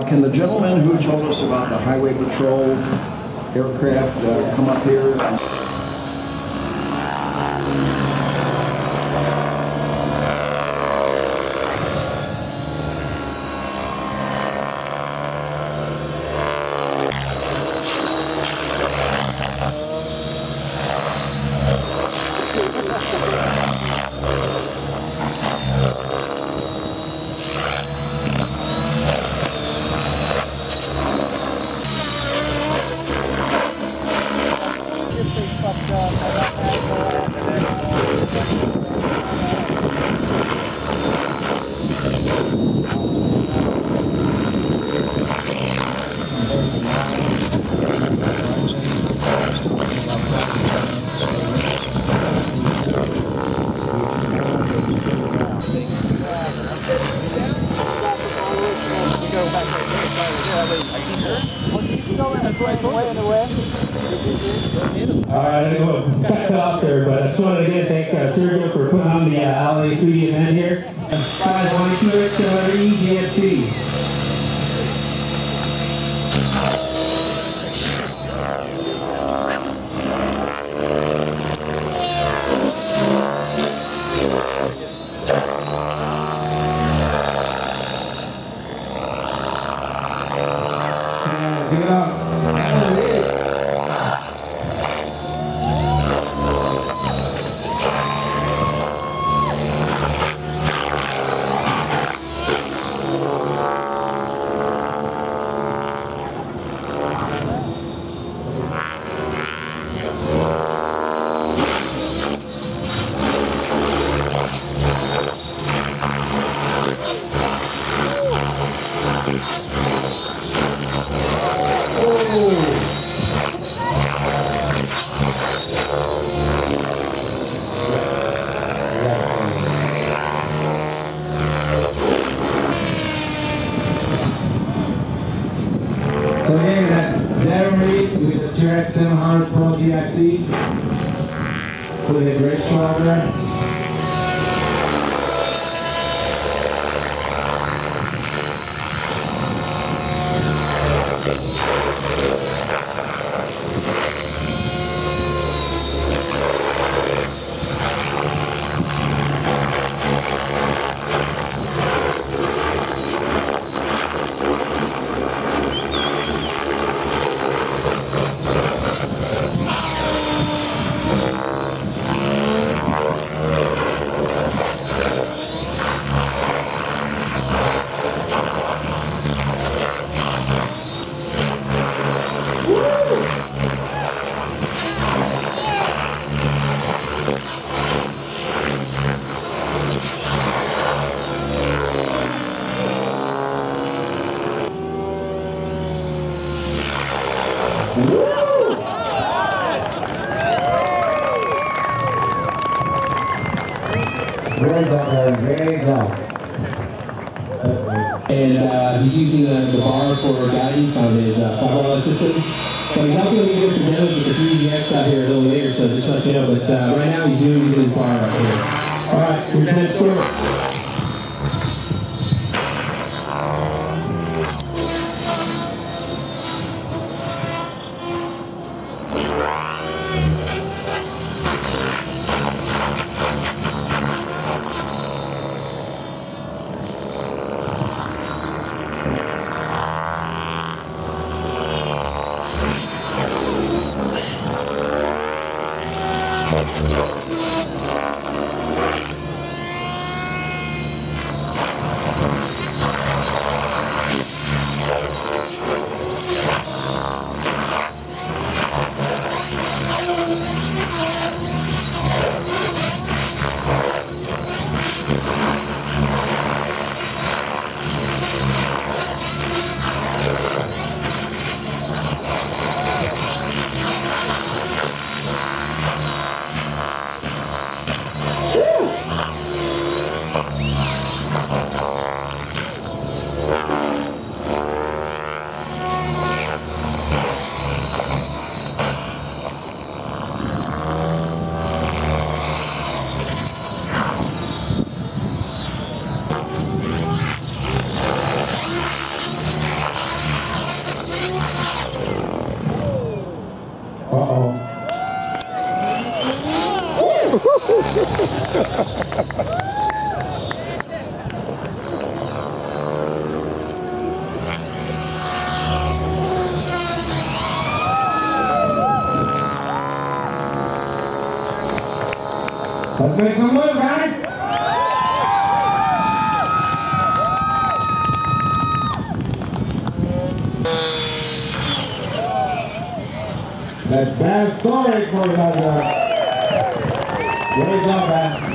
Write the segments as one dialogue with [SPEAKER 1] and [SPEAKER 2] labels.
[SPEAKER 1] Can the gentleman who told us about the Highway Patrol aircraft come up here?
[SPEAKER 2] Alright, I'm cut off there, but I just wanted to again thank Sergio for putting on the LA 3D event here. 512 EGMC.
[SPEAKER 3] So again, that's Darren Reed with the T-Rex 700 Pro DFC with a great swagger. Very good, very good.
[SPEAKER 2] And he's using the bar for guidance on his firewall system. So he's also going to give us some demos with the 3DX out here a little later, so just to let you know. But right now he's using his bar right here. All right, Lieutenant Stewart.
[SPEAKER 3] Let's make some noise, guys. That's bad story for you guys. Great job, man.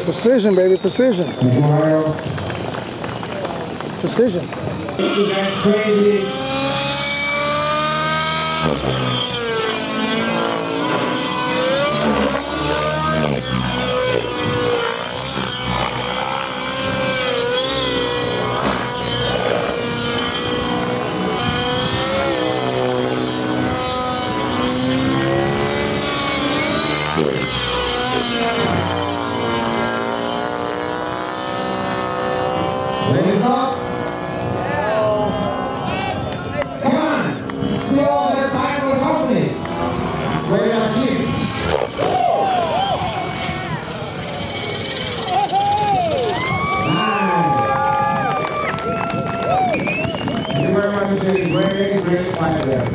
[SPEAKER 4] Precision, baby, precision. Precision.
[SPEAKER 3] That's crazy. Ladies up. Come on. We all that side of the company. Way up cheap. Nice. Thank you very much for taking great fire there.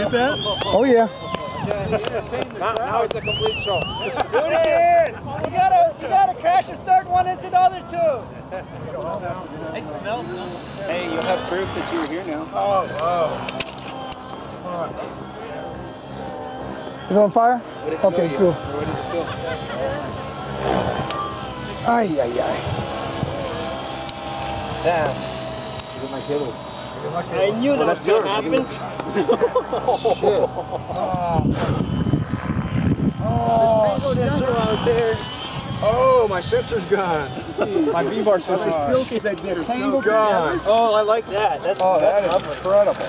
[SPEAKER 4] like that. Oh yeah.
[SPEAKER 3] Now it's a complete show.
[SPEAKER 5] Do it again. You gotta crash the third one into the other two. I smell something. Hey, you'll have proof that you were here now.
[SPEAKER 3] Oh, wow.
[SPEAKER 4] Is it on fire? Okay, cool. Ay, ay, ay.
[SPEAKER 3] Damn. These are my cables.
[SPEAKER 5] I knew that was going to happen.
[SPEAKER 3] Out there. Oh, my sensor's gone. My V-bar sensor's still gone.
[SPEAKER 5] Oh, I like that. That's
[SPEAKER 3] that is incredible.